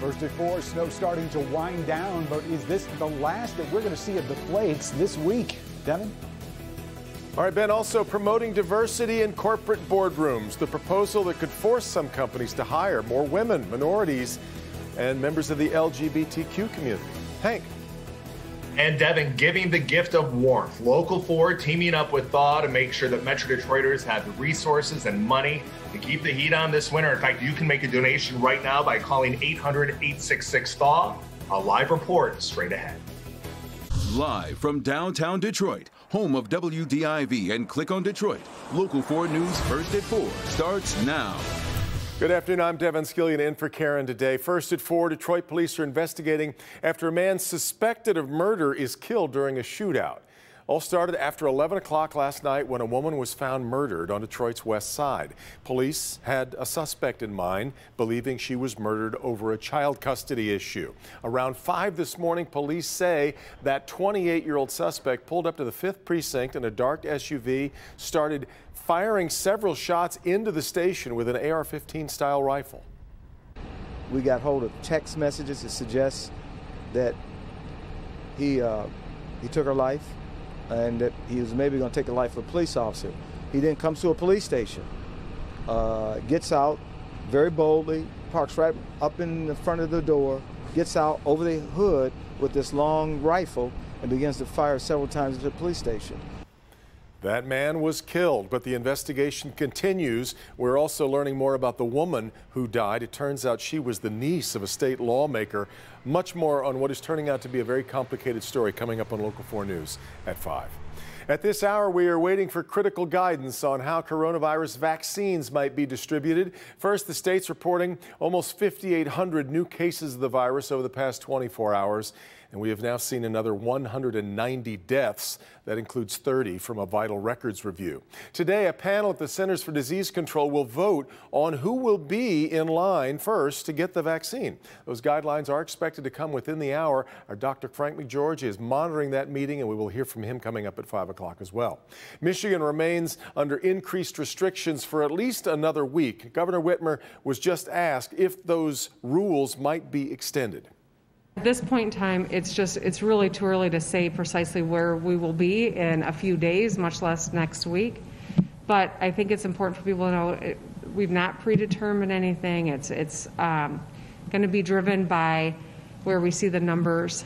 First at 4, snow starting to wind down, but is this the last that we're going to see of the flakes this week? Devin? All right, Ben, also promoting diversity in corporate boardrooms, the proposal that could force some companies to hire more women, minorities, and members of the LGBTQ community. Hank. And Devin, giving the gift of warmth. Local 4 teaming up with Thaw to make sure that Metro Detroiters have the resources and money to keep the heat on this winter. In fact, you can make a donation right now by calling 800-866-THAW. A live report straight ahead. Live from downtown Detroit, home of WDIV and Click on Detroit, Local 4 News First at 4 starts now. Good afternoon. I'm Devin Skillian in for Karen today. First at 4, Detroit police are investigating after a man suspected of murder is killed during a shootout. All started after 11 o'clock last night when a woman was found murdered on Detroit's west side. Police had a suspect in mind, believing she was murdered over a child custody issue. Around 5 this morning, police say that 28-year-old suspect pulled up to the 5th precinct in a dark SUV, started firing several shots into the station with an AR-15 style rifle. We got hold of text messages that suggest that he took her life and that he was maybe going to take the life of a police officer. He then comes to a police station, gets out very boldly, parks right up in the front of the door, gets out over the hood with this long rifle and begins to fire several times into the police station. That man was killed, but the investigation continues. We're also learning more about the woman who died. It turns out she was the niece of a state lawmaker. Much more on what is turning out to be a very complicated story coming up on Local 4 News at 5. At this hour, we are waiting for critical guidance on how coronavirus vaccines might be distributed. First, the state's reporting almost 5,800 new cases of the virus over the past 24 hours. And we have now seen another 190 deaths. That includes 30 from a vital records review. Today, a panel at the Centers for Disease Control will vote on who will be in line first to get the vaccine. Those guidelines are expected to come within the hour. Our Dr. Frank McGeorge is monitoring that meeting, and we will hear from him coming up at 5 o'clock as well. Michigan remains under increased restrictions for at least another week. Governor Whitmer was just asked if those rules might be extended. At this point in time, it's really too early to say precisely where we will be in a few days, much less next week. But I think it's important for people to know we've not predetermined anything. It's going to be driven by where we see the numbers.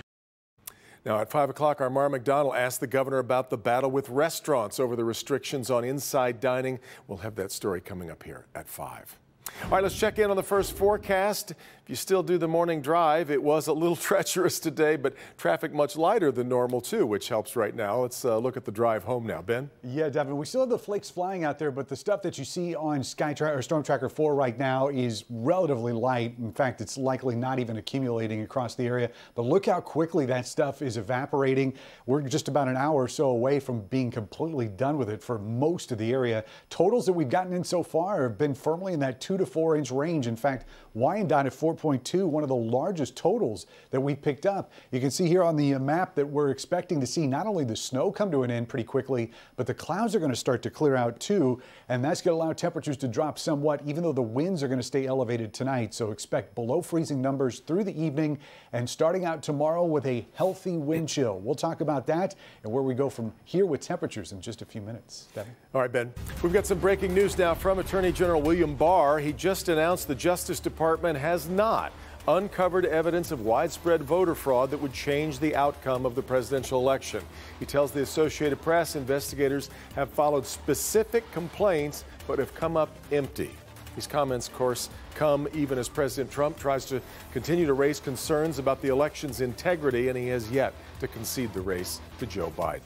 Now at 5 o'clock, our Mara McDonald asked the governor about the battle with restaurants over the restrictions on inside dining. We'll have that story coming up here at 5. All right, let's check in on the first forecast. If you still do the morning drive, it was a little treacherous today, but traffic much lighter than normal, too, which helps right now. Let's look at the drive home now. Ben? Yeah, Devin, we still have the flakes flying out there, but the stuff that you see on Storm Tracker 4 right now is relatively light. In fact, it's likely not even accumulating across the area. But look how quickly that stuff is evaporating. We're just about an hour or so away from being completely done with it for most of the area. Totals that we've gotten in so far have been firmly in that 2 to 4 inch range. In fact, Wyandotte at 4.2, one of the largest totals that we picked up. You can see here on the map that we're expecting to see not only the snow come to an end pretty quickly, but the clouds are going to start to clear out too, and that's going to allow temperatures to drop somewhat, even though the winds are going to stay elevated tonight. So expect below freezing numbers through the evening and starting out tomorrow with a healthy wind chill. We'll talk about that and where we go from here with temperatures in just a few minutes. Devin? All right, Ben. We've got some breaking news now from Attorney General William Barr. He just announced the Justice Department has not uncovered evidence of widespread voter fraud that would change the outcome of the presidential election. He tells the Associated Press investigators have followed specific complaints but have come up empty. These comments, of course, come even as President Trump tries to continue to raise concerns about the election's integrity, and he has yet to concede the race to Joe Biden.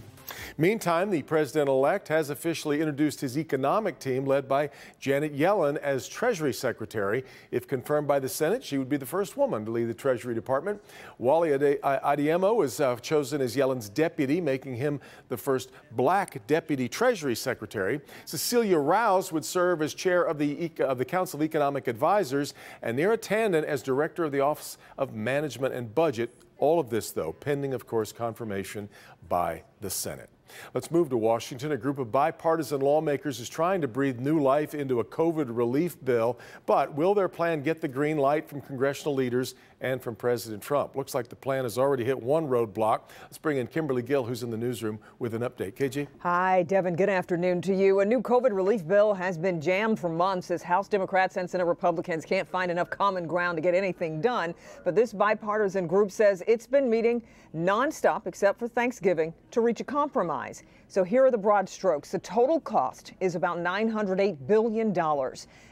Meantime, the president-elect has officially introduced his economic team led by Janet Yellen as Treasury Secretary. If confirmed by the Senate, she would be the first woman to lead the Treasury Department. Wally Adeyemo is chosen as Yellen's deputy, making him the first black deputy Treasury Secretary. Cecilia Rouse would serve as chair of the Council of Economic Advisors, and Neera Tanden as director of the Office of Management and Budget. All of this, though, pending, of course, confirmation by the Senate. Let's move to Washington. A group of bipartisan lawmakers is trying to breathe new life into a COVID relief bill. But will their plan get the green light from congressional leaders and from President Trump? Looks like the plan has already hit one roadblock. Let's bring in Kimberly Gill, who's in the newsroom, with an update. KG? Hi, Devin. Good afternoon to you. A new COVID relief bill has been jammed for months as House Democrats and Senate Republicans can't find enough common ground to get anything done. But this bipartisan group says it's been meeting nonstop, except for Thanksgiving, to reach a compromise. So here are the broad strokes. The total cost is about $908 billion.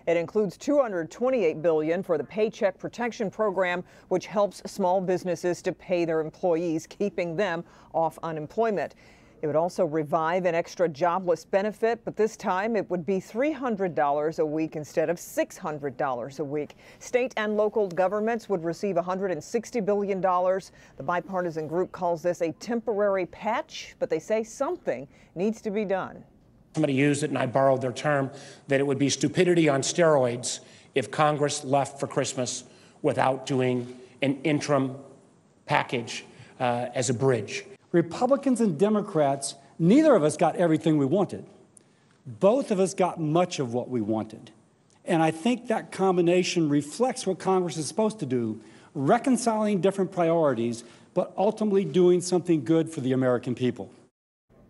It includes $228 billion for the Paycheck Protection Program, which helps small businesses to pay their employees, keeping them off unemployment. It would also revive an extra jobless benefit, but this time it would be $300 a week instead of $600 a week. State and local governments would receive $160 billion. The bipartisan group calls this a temporary patch, but they say something needs to be done. Somebody used it, and I borrowed their term, that it would be stupidity on steroids if Congress left for Christmas without doing an interim package as a bridge. Republicans and Democrats, neither of us got everything we wanted. Both of us got much of what we wanted. And I think that combination reflects what Congress is supposed to do, reconciling different priorities, but ultimately doing something good for the American people.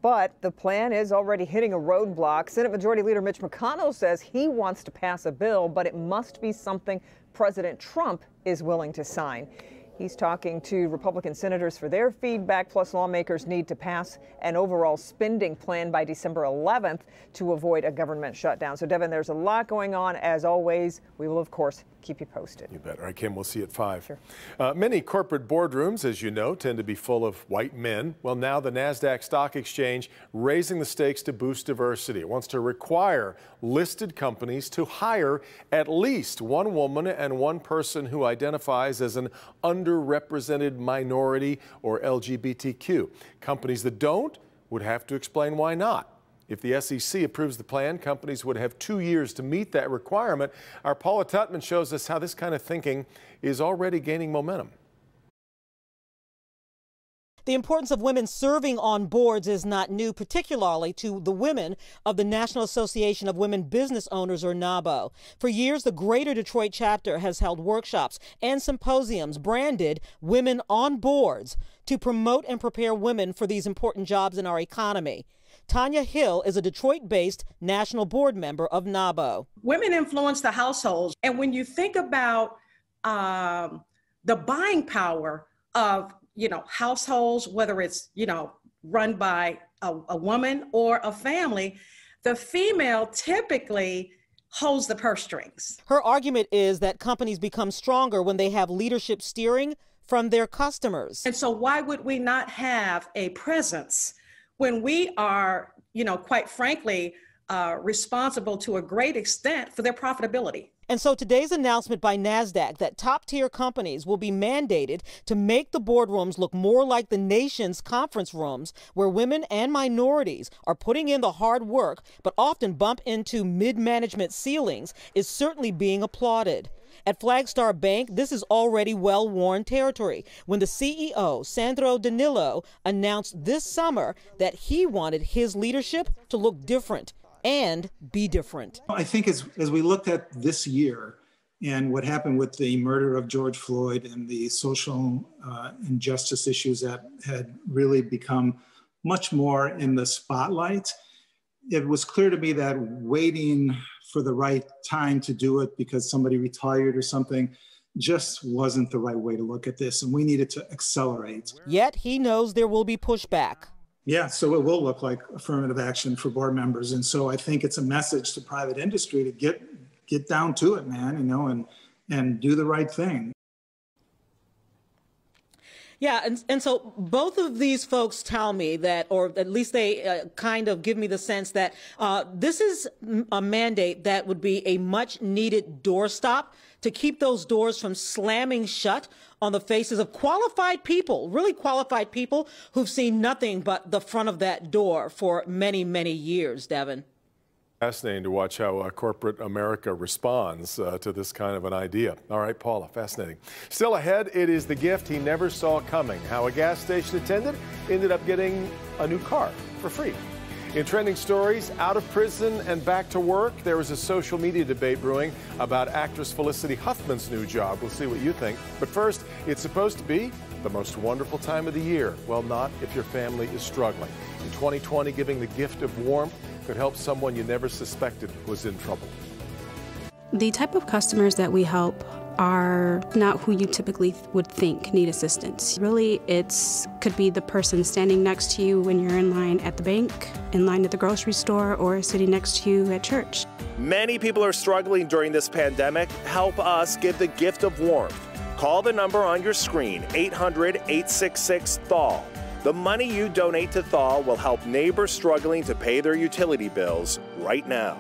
But the plan is already hitting a roadblock. Senate Majority Leader Mitch McConnell says he wants to pass a bill, but it must be something President Trump is willing to sign. He's talking to Republican senators for their feedback, plus lawmakers need to pass an overall spending plan by December 11th to avoid a government shutdown. So, Devin, there's a lot going on. As always, we will, of course, keep you posted. You bet. All right, Kim, we'll see you at 5. Sure. Many corporate boardrooms, as you know, tend to be full of white men. Well, now the NASDAQ Stock Exchange raising the stakes to boost diversity. It wants to require listed companies to hire at least one woman and one person who identifies as an underrepresented minority or LGBTQ. Companies that don't would have to explain why not. If the SEC approves the plan, companies would have 2 years to meet that requirement. Our Paula Tutman shows us how this kind of thinking is already gaining momentum. The importance of women serving on boards is not new, particularly to the women of the National Association of Women Business Owners, or NABO. For years, the Greater Detroit chapter has held workshops and symposiums branded Women on Boards to promote and prepare women for these important jobs in our economy. Tanya Hill is a Detroit-based national board member of NABO. Women influence the households. And when you think about the buying power of, households, whether it's, run by a woman or a family, the female typically holds the purse strings. Her argument is that companies become stronger when they have leadership steering from their customers. And so why would we not have a presence when we are, quite frankly, responsible to a great extent for their profitability? And so today's announcement by NASDAQ that top-tier companies will be mandated to make the boardrooms look more like the nation's conference rooms, where women and minorities are putting in the hard work but often bump into mid-management ceilings, is certainly being applauded. At Flagstar Bank, this is already well-worn territory when the CEO, Sandro Danilo, announced this summer that he wanted his leadership to look different and be different. I think as we looked at this year and what happened with the murder of George Floyd and the social injustice issues that had really become much more in the spotlight, it was clear to me that waiting for the right time to do it because somebody retired or something just wasn't the right way to look at this, and we needed to accelerate. Yet he knows there will be pushback. Yeah, so it will look like affirmative action for board members. And so I think it's a message to private industry to get down to it, man, and do the right thing. Yeah, and so both of these folks tell me that, or at least they kind of give me the sense that this is a mandate that would be a much needed doorstop to keep those doors from slamming shut on the faces of qualified people, really qualified people who've seen nothing but the front of that door for many, many years, Devin. Fascinating to watch how corporate America responds to this kind of an idea. All right, Paula, fascinating. Still ahead, it is the gift he never saw coming. How a gas station attendant ended up getting a new car for free. In trending stories, out of prison and back to work, there is a social media debate brewing about actress Felicity Huffman's new job. We'll see what you think. But first, it's supposed to be the most wonderful time of the year. Well, not if your family is struggling. In 2020, giving the gift of warmth could help someone you never suspected was in trouble. The type of customers that we help are not who you typically would think need assistance. Really, could be the person standing next to you when you're in line at the bank, in line at the grocery store, or sitting next to you at church. Many people are struggling during this pandemic. Help us give the gift of warmth. Call the number on your screen, 800-866-THAW. The money you donate to Thaw will help neighbors struggling to pay their utility bills right now.